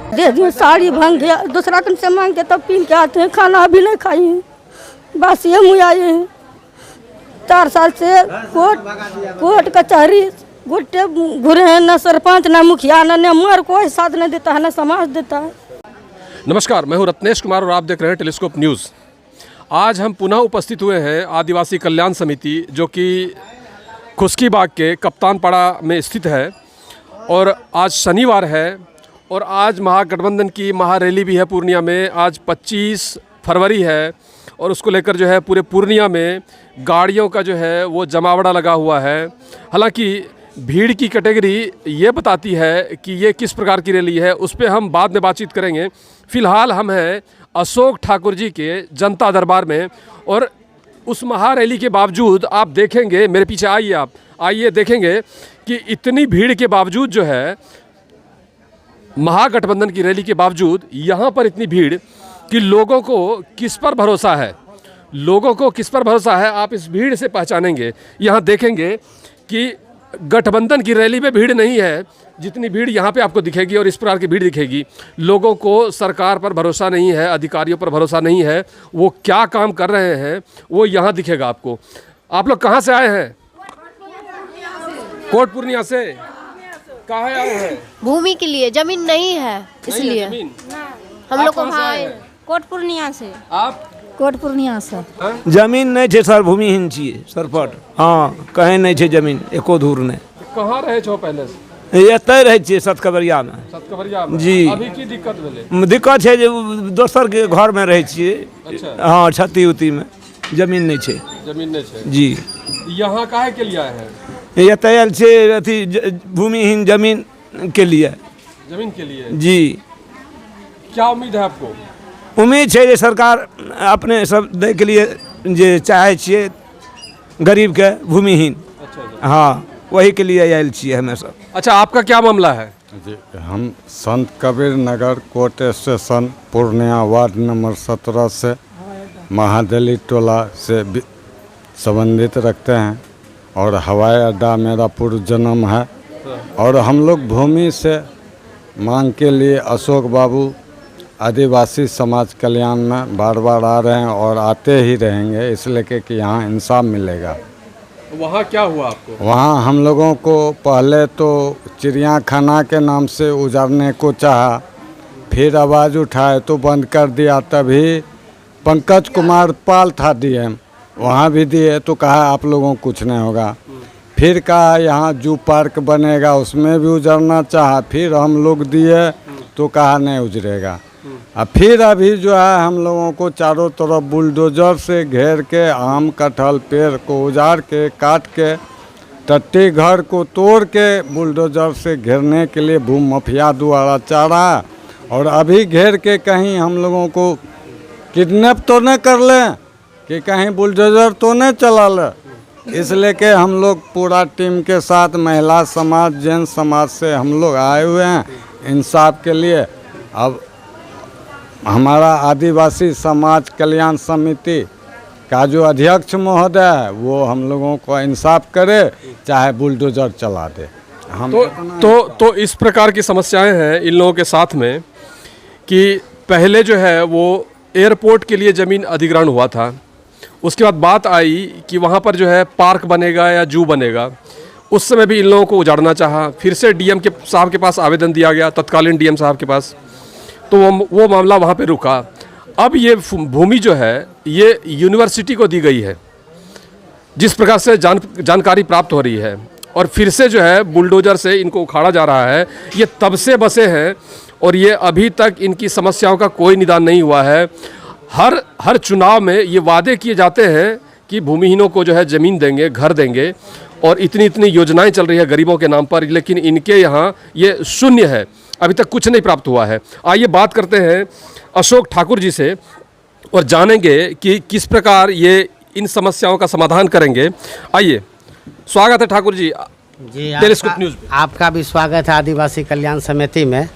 दे दिए, साड़ी भंग गया, दूसरा कन से मांग के तब पीन के आते हैं, खाना अभी नहीं खाई हैं, बस ये मुँह आए हैं। 4 साल से कोर्ट कचहरी घुट्टे घुरे हैं, न सरपंच न मुखिया न मेयर कोई साथ नहीं देता है, न समाज देता है। नमस्कार, मैं हूं रत्नेश कुमार और आप देख रहे हैं टेलीस्कोप न्यूज़। आज हम पुनः उपस्थित हुए हैं आदिवासी कल्याण समिति, जो कि खुश्कीबाग के कप्तानपाड़ा में स्थित है। और आज शनिवार है और आज महागठबंधन की महारैली भी है पूर्णिया में। आज 25 फरवरी है और उसको लेकर जो है पूरे पूर्णिया में गाड़ियों का जो है वो जमावड़ा लगा हुआ है। हालांकि भीड़ की कैटेगरी ये बताती है कि ये किस प्रकार की रैली है, उस पर हम बाद में बातचीत करेंगे। फ़िलहाल हम हैं अशोक ठाकुर जी के जनता दरबार में और उस महारैली के बावजूद आप देखेंगे, मेरे पीछे आइए, आप आइए, देखेंगे कि इतनी भीड़ के बावजूद जो है महागठबंधन की रैली के बावजूद यहाँ पर इतनी भीड़ कि लोगों को किस पर भरोसा है, लोगों को किस पर भरोसा है आप इस भीड़ से पहचानेंगे। यहाँ देखेंगे कि गठबंधन की रैली में भीड़ नहीं है जितनी भीड़ यहाँ पे आपको दिखेगी और इस प्रकार की भीड़ दिखेगी। लोगों को सरकार पर भरोसा नहीं है, अधिकारियों पर भरोसा नहीं है, वो क्या काम कर रहे हैं वो यहाँ दिखेगा आपको। आप लोग कहाँ से आए हैं? कोट पूर्णिया से। कहाँ आए हैं? भूमि के लिए, जमीन नहीं है इसलिए हम लोग को कोट पूर्णिया से। आप? कोट पूर्णिया से। जमीन नहीं है सर, भूमिहीन छिए सरपट। हाँ, कहीं नहीं है जमीन, एको धूर नहीं। कहाँ रहे छो पहले से? एतय रहे छिए सतकबरिया में। सतकबरिया में जी। अभी की दिक्कत भेले? दिक्कत है जो दोसर के घर में रहे छिए। अच्छा। हाँ, छती उती में जमीन नहीं है। जमीन नहीं है जी। यहाँ काहे के लिए आए हैं? एतय आयल छे अथी भूमिहीन जमीन के लिए। जमीन के लिए? जी। क्या उम्मीद है आपको? उम्मीद है जे सरकार अपने सब दे के लिए जे चाहे छिए गरीब के भूमिहीन। अच्छा। हाँ, वही के लिए आयल छिए हमें सब। अच्छा, आपका क्या मामला है? जी, हम Sant Kabir Nagar Kot station Purnia ward number 17 से महादली टोला से संबंधित रखते हैं और हवाई अड्डा मेरा पूर्व जन्म है। और हम लोग भूमि से मांग के लिए अशोक बाबू आदिवासी समाज कल्याण में बार बार आ रहे हैं और आते ही रहेंगे, इसलिए कि यहाँ इंसाफ मिलेगा। वहाँ क्या हुआ आपको? वहाँ हम लोगों को पहले तो चिड़ियाखाना के नाम से उजाड़ने को चाहा, फिर आवाज़ उठाए तो बंद कर दिया। तभी पंकज कुमार पाल था डीएम, वहाँ भी दिए तो कहा आप लोगों को कुछ नहीं होगा। फिर कहा यहाँ जू पार्क बनेगा, उसमें भी उजड़ना चाहा, फिर हम लोग दिए तो कहा नहीं उजड़ेगा। अब फिर अभी जो है हम लोगों को चारों तरफ बुलडोजर से घेर के आम कटहल पेड़ को उजाड़ के काट के टट्टी घर को तोड़ के बुलडोजर से घेरने के लिए भूमि माफिया द्वारा चारा। और अभी घेर के कहीं हम लोगों को किडनैप तो नहीं कर लें कि कहीं बुलडोजर तो नहीं चला ले, इसलिए कि हम लोग पूरा टीम के साथ महिला समाज जैन समाज से हम लोग आए हुए हैं इंसाफ के लिए। अब हमारा आदिवासी समाज कल्याण समिति का जो अध्यक्ष महोदय है वो हम लोगों को इंसाफ करे, चाहे बुलडोजर चला दे। हम तो इस प्रकार की समस्याएं हैं इन लोगों के साथ में कि पहले जो है वो एयरपोर्ट के लिए ज़मीन अधिग्रहण हुआ था, उसके बाद बात आई कि वहाँ पर जो है पार्क बनेगा या जू बनेगा। उस समय भी इन लोगों को उजाड़ना चाहा, फिर से डीएम के साहब के पास आवेदन दिया गया, तत्कालीन डीएम साहब के पास, तो वो मामला वहाँ पे रुका। अब ये भूमि जो है ये यूनिवर्सिटी को दी गई है, जिस प्रकार से जानकारी प्राप्त हो रही है, और फिर से जो है बुलडोजर से इनको उखाड़ा जा रहा है। ये तब से बसे हैं और ये अभी तक इनकी समस्याओं का कोई निदान नहीं हुआ है। हर चुनाव में ये वादे किए जाते हैं कि भूमिहीनों को जो है ज़मीन देंगे, घर देंगे, और इतनी योजनाएं चल रही है गरीबों के नाम पर, लेकिन इनके यहाँ ये शून्य है, अभी तक कुछ नहीं प्राप्त हुआ है। आइए बात करते हैं अशोक ठाकुर जी से और जानेंगे कि किस प्रकार ये इन समस्याओं का समाधान करेंगे। आइए, स्वागत है ठाकुर जी टेलीस्कोप न्यूज़ में। आपका भी स्वागत है आदिवासी कल्याण समिति में,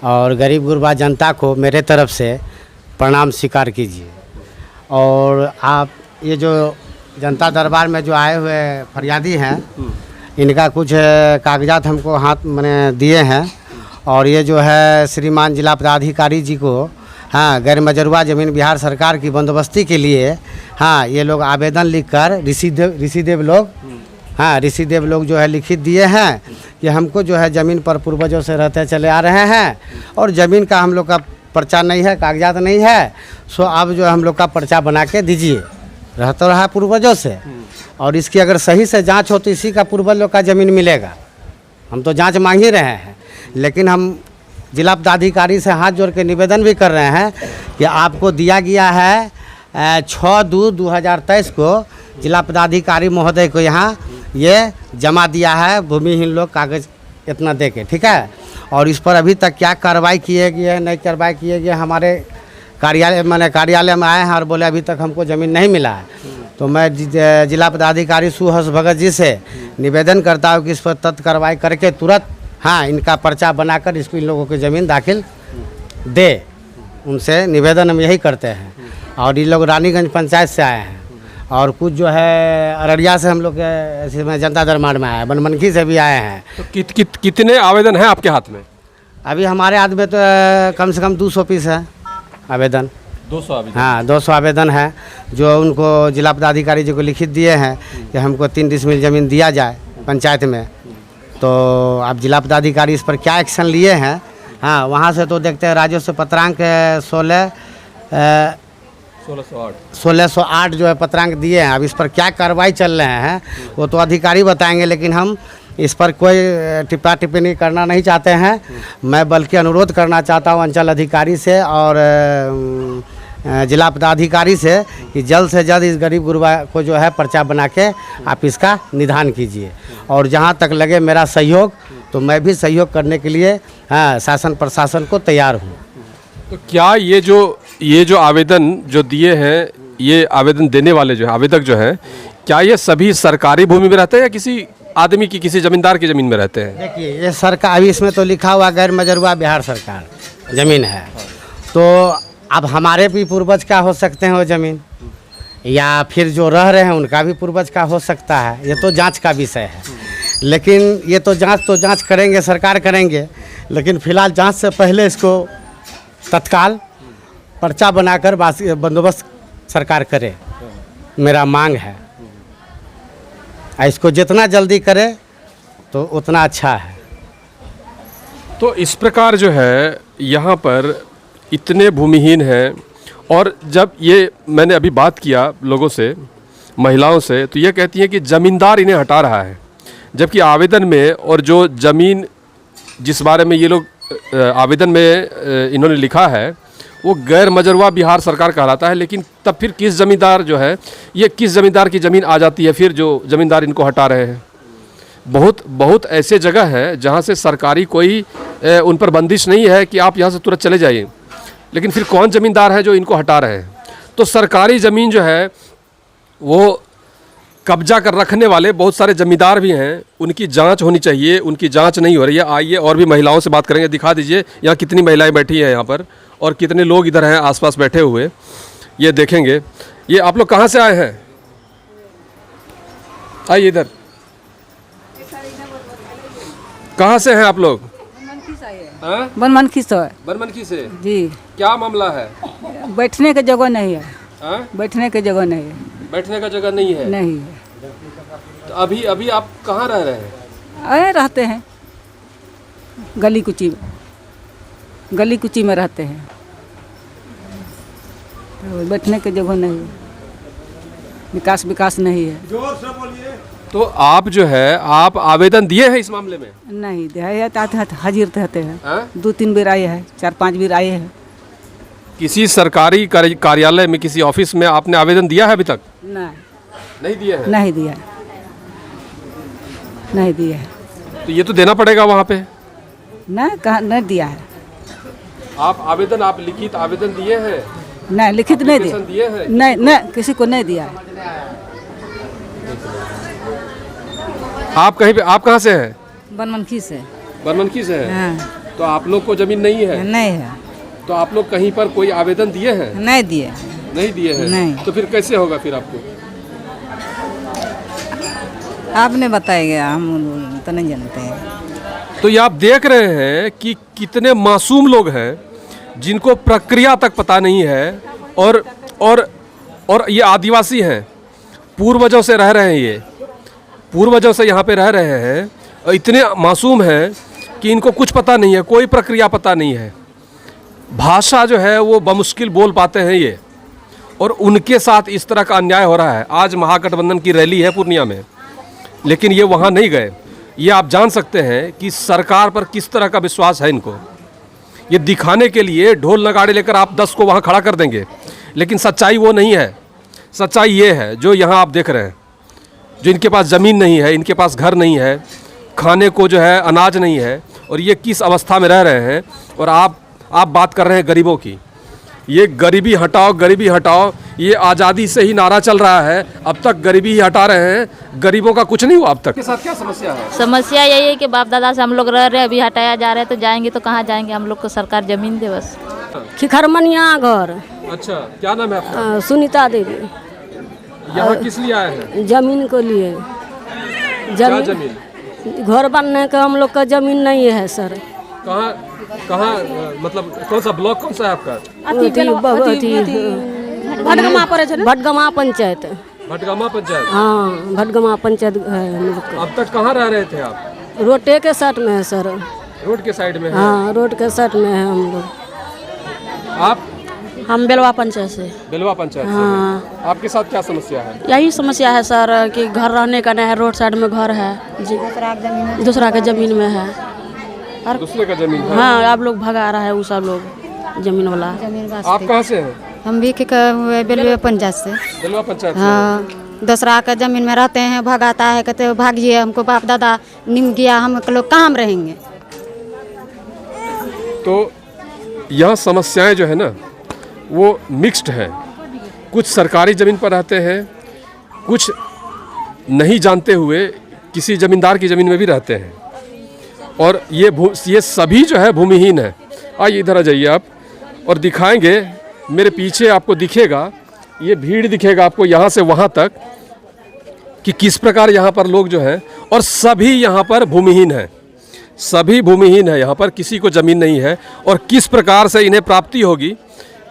और गरीब गुरबा जनता को मेरे तरफ से प्रणाम स्वीकार कीजिए। और आप ये जो जनता दरबार में जो आए हुए फरियादी हैं, इनका कुछ कागजात हमको हाथ मैंने दिए हैं, और ये जो है श्रीमान जिला पदाधिकारी जी को हाँ गैर मजरूआ ज़मीन बिहार सरकार की बंदोबस्ती के लिए हाँ ये लोग आवेदन लिखकर ऋषिदेव लोग जो है लिखित दिए हैं कि हमको जो है ज़मीन पर पूर्वजों से रहते चले आ रहे हैं और ज़मीन का हम लोग का पर्चा नहीं है, कागजात नहीं है, सो अब जो है हम लोग का पर्चा बना के दीजिए, रह तो रहा पूर्वजों से और इसकी अगर सही से जांच हो तो इसी का पूर्वजों का ज़मीन मिलेगा। हम तो जांच मांग ही रहे हैं, लेकिन हम जिला पदाधिकारी से हाथ जोड़ के निवेदन भी कर रहे हैं कि आपको दिया गया है 6/2/2023 को जिला पदाधिकारी महोदय को यहाँ ये जमा दिया है भूमिहीन लोग कागज़ इतना दे के, ठीक है। और इस पर अभी तक क्या कार्रवाई किए गए नहीं कार्रवाई किए गए, हमारे कार्यालय में आए हैं और बोले अभी तक हमको ज़मीन नहीं मिला है। तो मैं जिला पदाधिकारी सुहस भगत जी से निवेदन करता हूँ कि इस पर तत्काल कार्रवाई करके तुरंत हाँ इनका पर्चा बनाकर इसको इन लोगों की ज़मीन दाखिल दे, उनसे निवेदन हम यही करते हैं। और ये लोग रानीगंज पंचायत से आए हैं और कुछ जो है अररिया से हम लोग इसमें जनता दरबार में आए हैं, बनमनखी से भी आए हैं। तो कितने आवेदन हैं आपके हाथ में? अभी हमारे हाथ में तो कम से कम 200 पीस है आवेदन। 200 आवेदन? हाँ 200 आवेदन है जो उनको जिला पदाधिकारी जी को लिखित दिए हैं कि हमको 3 डिसमिल ज़मीन दिया जाए पंचायत में। तो अब जिला पदाधिकारी इस पर क्या एक्शन लिए हैं हाँ वहाँ से तो देखते हैं राजस्व पत्रांक 1608 जो है पत्रांक दिए हैं। अब इस पर क्या कार्रवाई चल रहे हैं वो तो अधिकारी बताएंगे, लेकिन हम इस पर कोई टिप्पा टिप्पणी करना नहीं चाहते हैं। मैं बल्कि अनुरोध करना चाहता हूँ अंचल अधिकारी से और जिला पदाधिकारी से कि जल्द से जल्द इस गरीब गुरबा को जो है पर्चा बना के आप इसका निदान कीजिए। और जहाँ तक लगे मेरा सहयोग तो मैं भी सहयोग करने के लिए हाँ शासन प्रशासन को तैयार हूँ। तो क्या ये जो आवेदन जो दिए हैं, ये आवेदन देने वाले जो है आवेदक जो हैं, क्या ये सभी सरकारी भूमि में रहते हैं या किसी आदमी की किसी ज़मींदार की ज़मीन में रहते हैं? देखिए ये सरकार अभी इसमें तो लिखा हुआ गैर मजरूआ बिहार सरकार ज़मीन है, तो अब हमारे भी पूर्वज का हो सकते हैं वो ज़मीन या फिर जो रह रहे हैं उनका भी पूर्वज का हो सकता है। ये तो जांच का विषय है, लेकिन ये तो जांच करेंगे, सरकार करेंगे, लेकिन फिलहाल जांच से पहले इसको तत्काल पर्चा बनाकर बंदोबस्त सरकार करे, मेरा मांग है। इसको जितना जल्दी करे तो उतना अच्छा है। तो इस प्रकार जो है यहाँ पर इतने भूमिहीन हैं, और जब ये मैंने अभी बात किया लोगों से, महिलाओं से, तो ये कहती हैं कि ज़मींदार इन्हें हटा रहा है, जबकि आवेदन में और जो ज़मीन जिस बारे में ये लोग आवेदन में इन्होंने लिखा है वो गैर मजरूआ बिहार सरकार कहलाता है। लेकिन तब फिर किस ज़मींदार जो है, ये किस ज़मींदार की ज़मीन आ जाती है फिर जो ज़मींदार इनको हटा रहे हैं? बहुत ऐसे जगह है जहाँ से सरकारी कोई उन पर बंदिश नहीं है कि आप यहाँ से तुरंत चले जाइए, लेकिन फिर कौन ज़मींदार है जो इनको हटा रहे हैं? तो सरकारी ज़मीन जो है वो कब्जा कर रखने वाले बहुत सारे ज़मींदार भी हैं, उनकी जांच होनी चाहिए, उनकी जांच नहीं हो रही है। आइए और भी महिलाओं से बात करेंगे, दिखा दीजिए यहाँ कितनी महिलाएं बैठी हैं यहाँ पर और कितने लोग इधर हैं आसपास बैठे हुए, ये देखेंगे। ये आप लोग कहाँ से आए हैं? आइए इधर। कहाँ से हैं आप लोग? बनमनखी से। बनमनखी से जी। क्या मामला है? बैठने की जगह नहीं है। हाँ? बैठने की जगह नहीं है। बैठने का जगह नहीं है? नहीं है। तो अभी आप कहाँ रह रहे हैं? आए रहते हैं गली कुची में, गली कुची में रहते हैं, तो बैठने की जगह नहीं है, विकास नहीं है। जोर से बोलिए। तो आप जो है आप आवेदन दिए हैं इस मामले में? नहीं दिया, हाजिर रहते हैं। हाँ? 2-3 बार आए हैं, 4-5 बार आए हैं। किसी सरकारी कार्यालय में, किसी ऑफिस में आपने आवेदन दिया है अभी तक? नहीं दिया है? नहीं दिया, नहीं दिया है। तो ये तो देना पड़ेगा वहाँ पे। नहीं कहाँ नहीं दिया है। आप आवेदन, आप लिखित आवेदन दिए हैं? नहीं लिखित नहीं दिया, दिए हैं? नहीं किसी को नहीं दिया है। आप कहीं पे, आप कहाँ से हैं? बनमनखी से। बनमनखी से हैं? हाँ। तो आप लोग को जमीन नहीं है? नहीं है। तो आप लोग कहीं पर कोई आवेदन दिए हैं? नहीं दिए। नहीं दिए हैं? नहीं। तो फिर कैसे होगा फिर आपको? आपने बताएगा, हम तो नहीं जानते हैं। तो ये आप देख रहे हैं कि कितने मासूम लोग हैं जिनको प्रक्रिया तक पता नहीं है, और ये आदिवासी हैं, पूर्वजों से रह रहे हैं, ये पूर्वजों से यहाँ पे रह रहे हैं, और इतने मासूम हैं कि इनको कुछ पता नहीं है, कोई प्रक्रिया पता नहीं है, भाषा जो है वो बमुश्किल बोल पाते हैं ये, और उनके साथ इस तरह का अन्याय हो रहा है। आज महागठबंधन की रैली है पूर्णिया में, लेकिन ये वहाँ नहीं गए। ये आप जान सकते हैं कि सरकार पर किस तरह का विश्वास है इनको। ये दिखाने के लिए ढोल नगाड़े लेकर आप 10 को वहाँ खड़ा कर देंगे, लेकिन सच्चाई वो नहीं है। सच्चाई ये है जो यहाँ आप देख रहे हैं, जो इनके पास ज़मीन नहीं है, इनके पास घर नहीं है, खाने को जो है अनाज नहीं है, और ये किस अवस्था में रह रहे हैं। और आप बात कर रहे हैं गरीबों की। ये गरीबी हटाओ, गरीबी हटाओ, ये आज़ादी से ही नारा चल रहा है, अब तक गरीबी ही हटा रहे हैं, गरीबों का कुछ नहीं हुआ अब तक। के साथ क्या समस्या है? समस्या यही है कि बाप दादा से हम लोग रह रहे हैं, अभी हटाया जा रहा है, तो जाएंगे तो कहाँ जाएंगे, हम लोग को सरकार ज़मीन दे बस। खिखरमनिया घर। अच्छा, क्या नाम है आपका? सुनीता देवी। यहाँ किस लिए आए हैं? जमीन को लिए। क्या जमीन? घर बनने का हम लोग का जमीन नहीं है सर। कहाँ मतलब कौन सा ब्लॉक, कौन सा है आपका? भटगमा पंचायत। भटगामा पंचायत? हाँ, भटगमा पंचायत है हम लोग का। अब तक कहाँ रह रहे थे आप? रोडे के साइड में है सर। रोड के साइड में है? हाँ, रोड के साइड में है हम लोग। आप? हम बेलवा पंचायत से। बेलवा पंचायत से? हाँ। आपके साथ क्या समस्या है? यही समस्या है सर कि घर रहने का नहीं है, रोड साइड में घर है जी, दूसरा के ज़मीन में है। दूसरे का जमीन है? हाँ, आप लोग भगा रहा है वो सब लोग जमीन वाला। आप कहाँ से हैं? हम भी बेलवा पंचायत से। बेलवा पंचायत? हाँ, दूसरा का जमीन में रहते हैं, भगाता है, कहते हैं भागिए, हमको बाप दादा निम गया, हम लोग कहाँ हम रहेंगे। तो यह समस्याएं जो है ना वो मिक्स्ड है। कुछ सरकारी ज़मीन पर रहते हैं, कुछ नहीं जानते हुए किसी ज़मींदार की ज़मीन में भी रहते हैं, और ये सभी जो है भूमिहीन है। आइए इधर आ जाइए आप, और दिखाएंगे। मेरे पीछे आपको दिखेगा, ये भीड़ दिखेगा आपको यहाँ से वहाँ तक, कि किस प्रकार यहाँ पर लोग जो हैं, और सभी यहाँ पर भूमिहीन हैं, सभी भूमिहीन है यहाँ पर, किसी को ज़मीन नहीं है, और किस प्रकार से इन्हें प्राप्ति होगी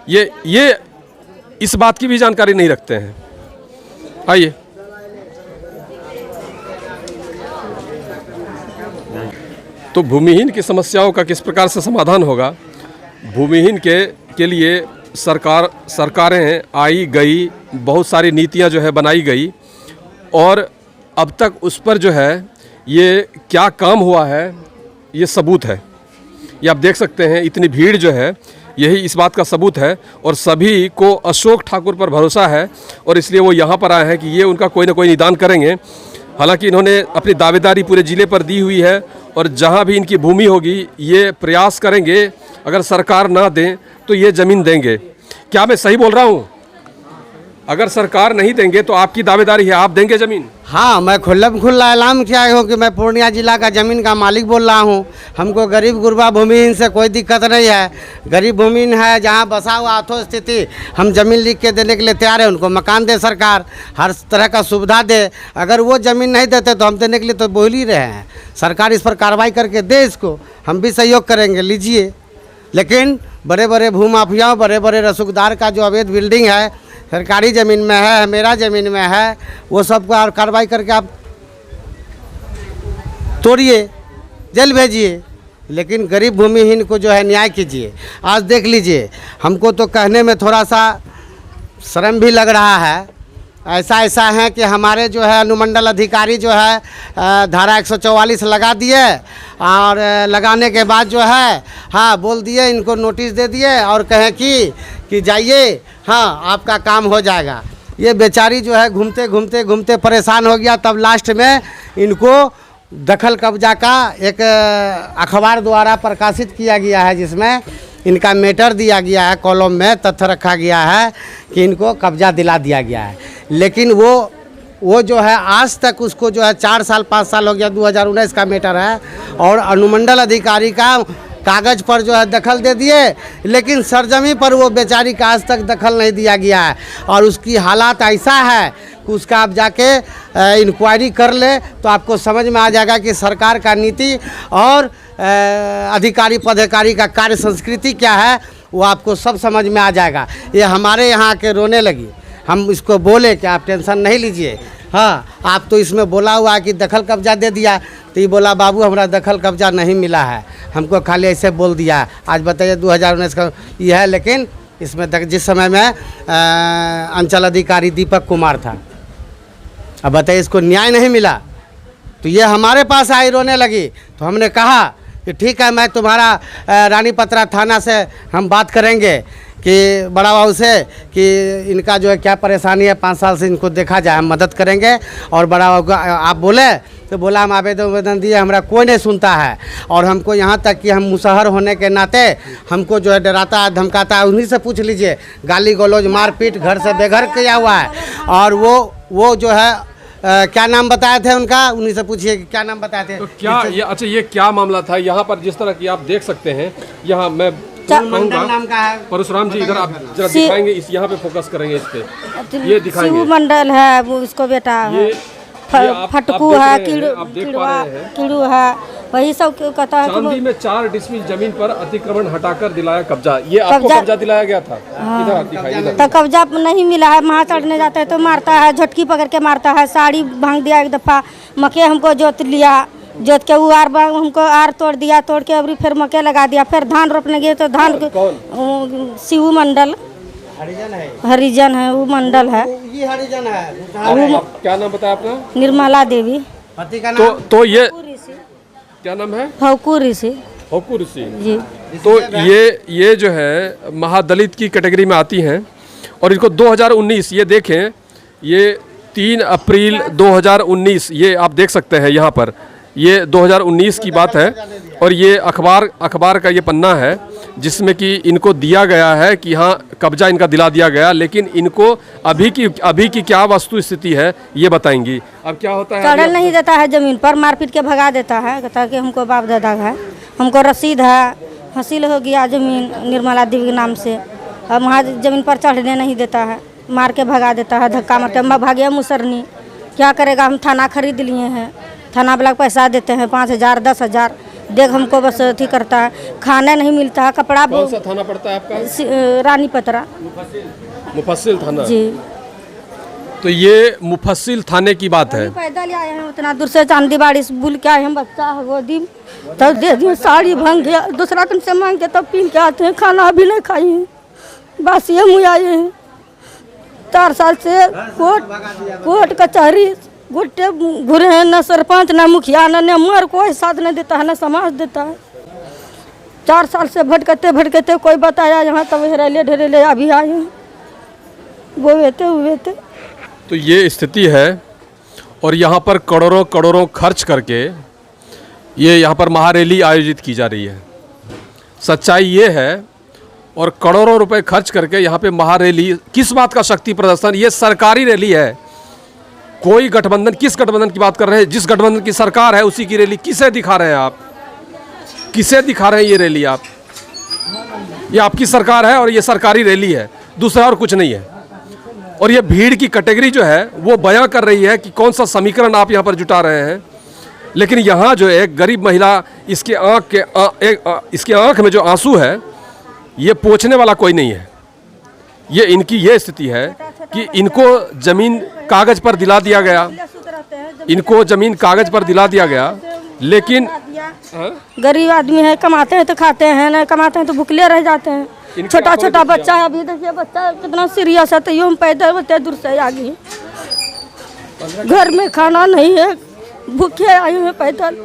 ये इस बात की भी जानकारी नहीं रखते हैं। आइए, तो भूमिहीन की समस्याओं का किस प्रकार से समाधान होगा? भूमिहीन के लिए सरकारें आई गई, बहुत सारी नीतियां जो है बनाई गई, और अब तक उस पर जो है ये क्या काम हुआ है ये सबूत है। ये आप देख सकते हैं, इतनी भीड़ जो है यही इस बात का सबूत है, और सभी को अशोक ठाकुर पर भरोसा है, और इसलिए वो यहाँ पर आए हैं कि ये उनका कोई ना कोई निदान करेंगे। हालांकि इन्होंने अपनी दावेदारी पूरे ज़िले पर दी हुई है, और जहाँ भी इनकी भूमि होगी ये प्रयास करेंगे, अगर सरकार ना दें तो ये ज़मीन देंगे। क्या मैं सही बोल रहा हूँ? अगर सरकार नहीं देंगे तो आपकी दावेदारी है, आप देंगे ज़मीन? हाँ, मैं खुला ऐलान किया हूँ कि मैं पूर्णिया जिला का ज़मीन का मालिक बोल रहा हूँ। हमको गरीब गुरबा भूमिहीन से कोई दिक्कत नहीं है। गरीब भूमिहीन है जहाँ बसा हुआ अथो स्थिति, हम ज़मीन लिख के देने के लिए तैयार है। उनको मकान दे सरकार, हर तरह का सुविधा दे। अगर वो ज़मीन नहीं देते तो हम देने के लिए तो बोल ही रहे हैं। सरकार इस पर कार्रवाई करके दे इसको, हम भी सहयोग करेंगे, लीजिए। लेकिन बड़े बड़े भूमाफियाओं, बड़े बड़े रसूखदार का जो अवैध बिल्डिंग है, सरकारी ज़मीन में है, मेरा ज़मीन में है, वो सबको और कार्रवाई करके आप तोड़िए, जेल भेजिए, लेकिन गरीब भूमिहीन को जो है न्याय कीजिए। आज देख लीजिए, हमको तो कहने में थोड़ा सा शर्म भी लग रहा है। ऐसा है कि हमारे जो है अनुमंडल अधिकारी जो है धारा 144 लगा दिए, और लगाने के बाद जो है हाँ बोल दिए, इनको नोटिस दे दिए और कहें कि जाइए, हाँ आपका काम हो जाएगा। ये बेचारी जो है घूमते परेशान हो गया। तब लास्ट में इनको दखल कब्जा का एक अखबार द्वारा प्रकाशित किया गया है, जिसमें इनका मैटर दिया गया है, कॉलम में तथ्य रखा गया है कि इनको कब्जा दिला दिया गया है। लेकिन वो जो है आज तक उसको जो है 4 साल 5 साल हो गया, 2019 का मैटर है, और अनुमंडल अधिकारी का कागज़ पर जो है दखल दे दिए, लेकिन सरजमी पर वो बेचारी का आज तक दखल नहीं दिया गया है। और उसकी हालात ऐसा है कि उसका आप जाके इंक्वायरी कर ले तो आपको समझ में आ जाएगा कि सरकार का नीति और अधिकारी पदाधिकारी का कार्य संस्कृति क्या है वो आपको सब समझ में आ जाएगा। ये हमारे यहाँ के रोने लगी, हम इसको बोले कि आप टेंशन नहीं लीजिए, हाँ आप तो इसमें बोला हुआ है कि दखल कब्जा दे दिया, तो ये बोला बाबू हमारा दखल कब्जा नहीं मिला है, हमको खाली ऐसे बोल दिया है। आज बताइए 2019 का ये है, लेकिन इसमें जिस समय में अंचल अधिकारी दीपक कुमार था, अब बताइए इसको न्याय नहीं मिला, तो ये हमारे पास आई रोने लगी। तो हमने कहा कि ठीक है, मैं तुम्हारा रानीपत्रा थाना से हम बात करेंगे कि बड़ा बाबू से कि इनका जो है क्या परेशानी है, 5 साल से इनको देखा जाए, हम मदद करेंगे। और बड़ा बाबू को आप बोले तो बोला हम आवेदन दिए, हमारा कोई नहीं सुनता है। और हमको यहाँ तक कि हम मुसहर होने के नाते हमको जो है डराता है, धमकाता है। उन्हीं से पूछ लीजिए, गाली गलौज मारपीट घर से बेघर किया हुआ है। और वो जो है क्या नाम बताए थे उनका, उन्हीं से पूछिए कि क्या नाम बताए थे। तो क्या ये अच्छा ये क्या मामला था यहाँ पर? जिस तरह की आप देख सकते हैं यहाँ मैं मंडल नाम का है। परशुराम जी इधर आप जरा दिखाएंगे, इस यहाँ पे फोकस करेंगे इस पे, ये दिखाएंगे। शिव मंडल है वो, उसको बेटा है, फटकू है, कीड़ू है, वही सब कहता है। चांदी में 4 डिसमिल जमीन पर अतिक्रमण हटाकर दिलाया कब्जा, ये आपको कब्जा दिलाया गया था? इधर आप दिखाइए। तो कब्जा नहीं मिला है, वहाँ चढ़ने जाते हैं तो मारता है, झटकी पकड़ के मारता है, साड़ी भांग दिया एक दफ़ा, मके हमको जोत लिया, जोत के वो हमको आर तोड़ दिया, तोड़ के अभी फिर मके लगा दिया। फिर धान रोपने गए तो धान शिव मंडल हरिजन है, वो मंडल है, ये हरिजन है। क्या नाम बताया आपने? निर्मला देवी। पति का नाम तो ये क्या नाम है? हौकू ऋषि। हौकू ऋषि जी। तो ये जो है महादलित की कैटेगरी में आती हैं और इनको 2019 ये देखें, ये 3 अप्रैल 2019 ये आप देख सकते हैं यहाँ पर, ये 2019 की बात है। और ये अखबार का ये पन्ना है जिसमें कि इनको दिया गया है कि हाँ कब्जा इनका दिला दिया गया, लेकिन इनको अभी की क्या वस्तु स्थिति है ये बताएंगी। अब क्या होता है, चढ़ल नहीं देता है जमीन पर, मारपीट के भगा देता है, कहता है कि हमको बाप दादा है, हमको रसीद है, हासिल हो गया जमीन निर्मला देवी के नाम से, अब वहाँ जमीन पर चढ़ने नहीं देता है, मार के भगा देता है, धक्का मार के भागे मुसरनी। क्या करेगा, हम थाना खरीद लिए हैं, थाना वाला पैसा देते हैं 5,000 10,000, देख हमको बस अथी करता है, खाना नहीं मिलता है, कपड़ा। कौन सा थाना पड़ता है आपका? रानीपत्रा मुफस्सिल थाना जी। तो ये मुफस्सिल थाने की बात है। पैदल आए हैं उतना दूर से, चांदीबाड़ी से बुल के आए हैं, बच्चा है गोदी, तब दे दिए, साड़ी भंग गया, दूसरा कन से मांग के तब पीन के आते हैं, खाना अभी नहीं खाई हैं, बस ये मुँह आए हैं। 4 साल से कोर्ट कचहरी गुट्टे घुरे हैं, न सरपंच न मुखिया न मेयर, कोई साथ नहीं देता है, न समाज देता है। 4 साल से भटकते कोई बताया यहाँ तब हेरेले ढेरेले अभी आए हैं, हुए थे। तो ये स्थिति है और यहाँ पर करोड़ों खर्च करके ये यहाँ पर महारैली आयोजित की जा रही है। सच्चाई ये है, और करोड़ों रुपए खर्च करके यहाँ पे महारैली, किस बात का शक्ति प्रदर्शन? ये सरकारी रैली है, कोई गठबंधन, किस गठबंधन की बात कर रहे हैं? जिस गठबंधन की सरकार है उसी की रैली। किसे दिखा रहे हैं आप, किसे दिखा रहे हैं ये रैली आप? ये आपकी सरकार है और ये सरकारी रैली है, दूसरा और कुछ नहीं है। और ये भीड़ की कैटेगरी जो है वो बयां कर रही है कि कौन सा समीकरण आप यहाँ पर जुटा रहे हैं। लेकिन यहाँ जो एक गरीब महिला, इसके आँख में जो आंसू है ये पोंछने वाला कोई नहीं है। ये इनकी ये स्थिति है कि इनको ज़मीन कागज़ पर दिला दिया गया, इनको ज़मीन कागज़ पर दिला दिया गया, लेकिन गरीब आदमी है, कमाते हैं तो खाते हैं, नहीं कमाते हैं तो भूखले रह जाते हैं। छोटा बच्चा है, अभी देखिए बच्चा कितना सीरियस है, तो यूँ पैदल बच्चे दूर से आ गए, घर में खाना नहीं है, भूखे आए हैं पैदल।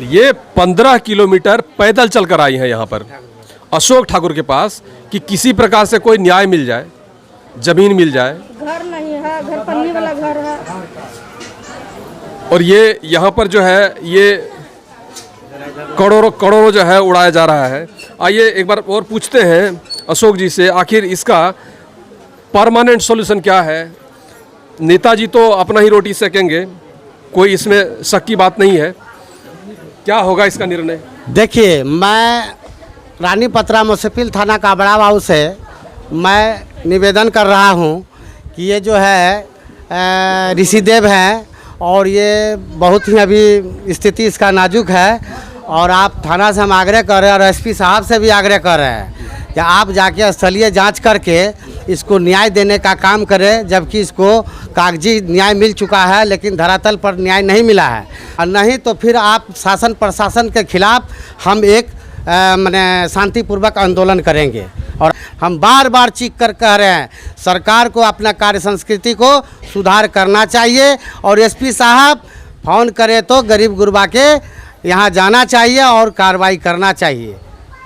ये 15 किलोमीटर पैदल चलकर आई हैं यहाँ पर अशोक ठाकुर के पास कि किसी प्रकार से कोई न्याय मिल जाए, जमीन मिल जाए। घर नहीं है, घर पन्नी वाला घर है। और ये यहाँ पर जो है ये करोड़ों जो है उड़ाया जा रहा है। आइए एक बार और पूछते हैं अशोक जी से, आखिर इसका परमानेंट सॉल्यूशन क्या है? नेताजी तो अपना ही रोटी सेकेंगे, कोई इसमें शक की बात नहीं है। क्या होगा इसका निर्णय? देखिए, मैं रानीपत्रा मुफस्सिल थाना का बड़ा बाबू से मैं निवेदन कर रहा हूं कि ये जो है ऋषिदेव हैं और ये बहुत ही अभी स्थिति इसका नाजुक है। और आप थाना से हम आग्रह कर रहे हैं और एसपी साहब से भी आग्रह कर रहे हैं कि आप जाके स्थलीय जांच करके इसको न्याय देने का काम करें, जबकि इसको कागजी न्याय मिल चुका है लेकिन धरातल पर न्याय नहीं मिला है। और नहीं तो फिर आप शासन प्रशासन के खिलाफ हम एक माने शांतिपूर्वक आंदोलन करेंगे। और हम बार बार चीख कर कह रहे हैं सरकार को अपना कार्य संस्कृति को सुधार करना चाहिए और एसपी साहब फोन करे तो गरीब गुरबा के यहाँ जाना चाहिए और कार्रवाई करना चाहिए,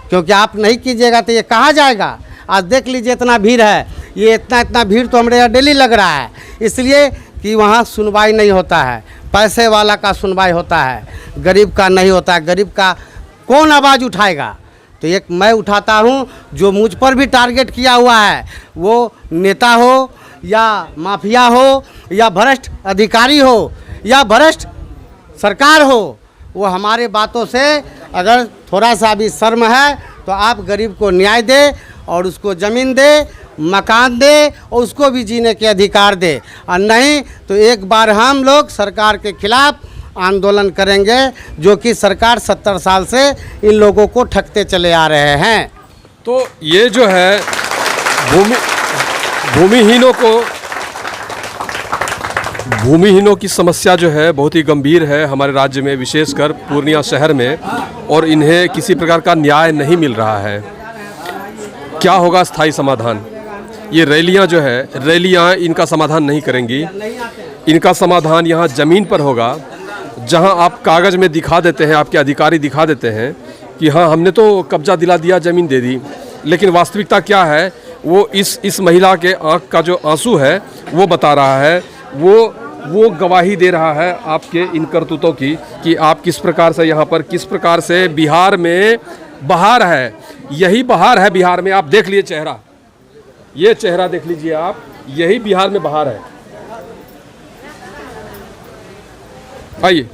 क्योंकि आप नहीं कीजिएगा तो ये कहाँ जाएगा। आज देख लीजिए इतना भीड़ है, ये इतना भीड़ तो हमारे यहाँ डेली लग रहा है, इसलिए कि वहाँ सुनवाई नहीं होता है। पैसे वाला का सुनवाई होता है, गरीब का नहीं होता है। गरीब का कौन आवाज़ उठाएगा? तो एक मैं उठाता हूँ, जो मुझ पर भी टारगेट किया हुआ है, वो नेता हो या माफिया हो या भ्रष्ट अधिकारी हो या भ्रष्ट सरकार हो, वो हमारे बातों से अगर थोड़ा सा भी शर्म है तो आप गरीब को न्याय दे और उसको ज़मीन दे, मकान दे और उसको भी जीने के अधिकार दे। और नहीं तो एक बार हम लोग सरकार के खिलाफ आंदोलन करेंगे, जो कि सरकार 70 साल से इन लोगों को ठगते चले आ रहे हैं। तो ये जो है भूमिहीनों की समस्या जो है बहुत ही गंभीर है हमारे राज्य में, विशेषकर पूर्णिया शहर में, और इन्हें किसी प्रकार का न्याय नहीं मिल रहा है। क्या होगा स्थायी समाधान? ये रैलियां जो है, रैलियां इनका समाधान नहीं करेंगी। इनका समाधान यहाँ ज़मीन पर होगा, जहाँ आप कागज़ में दिखा देते हैं, आपके अधिकारी दिखा देते हैं कि हाँ हमने तो कब्जा दिला दिया, ज़मीन दे दी, लेकिन वास्तविकता क्या है वो इस महिला के आँख का जो आंसू है वो बता रहा है, वो गवाही दे रहा है आपके इन करतूतों की, कि आप किस प्रकार से यहाँ पर, किस प्रकार से बिहार में बहार है। यही बहार है बिहार में। आप देख लीजिए चेहरा, ये चेहरा देख लीजिए आप, यही बिहार में बहार है। आइए।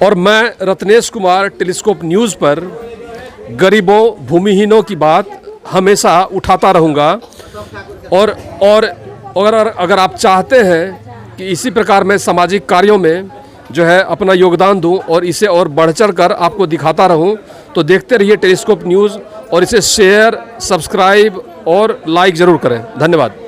और मैं रत्नेश कुमार टेलीस्कोप न्यूज़ पर गरीबों, भूमिहीनों की बात हमेशा उठाता रहूँगा। और अगर आप चाहते हैं कि इसी प्रकार मैं सामाजिक कार्यों में जो है अपना योगदान दूं और इसे और बढ़ चढ़ कर आपको दिखाता रहूं, तो देखते रहिए टेलीस्कोप न्यूज़ और इसे शेयर, सब्सक्राइब और लाइक ज़रूर करें। धन्यवाद।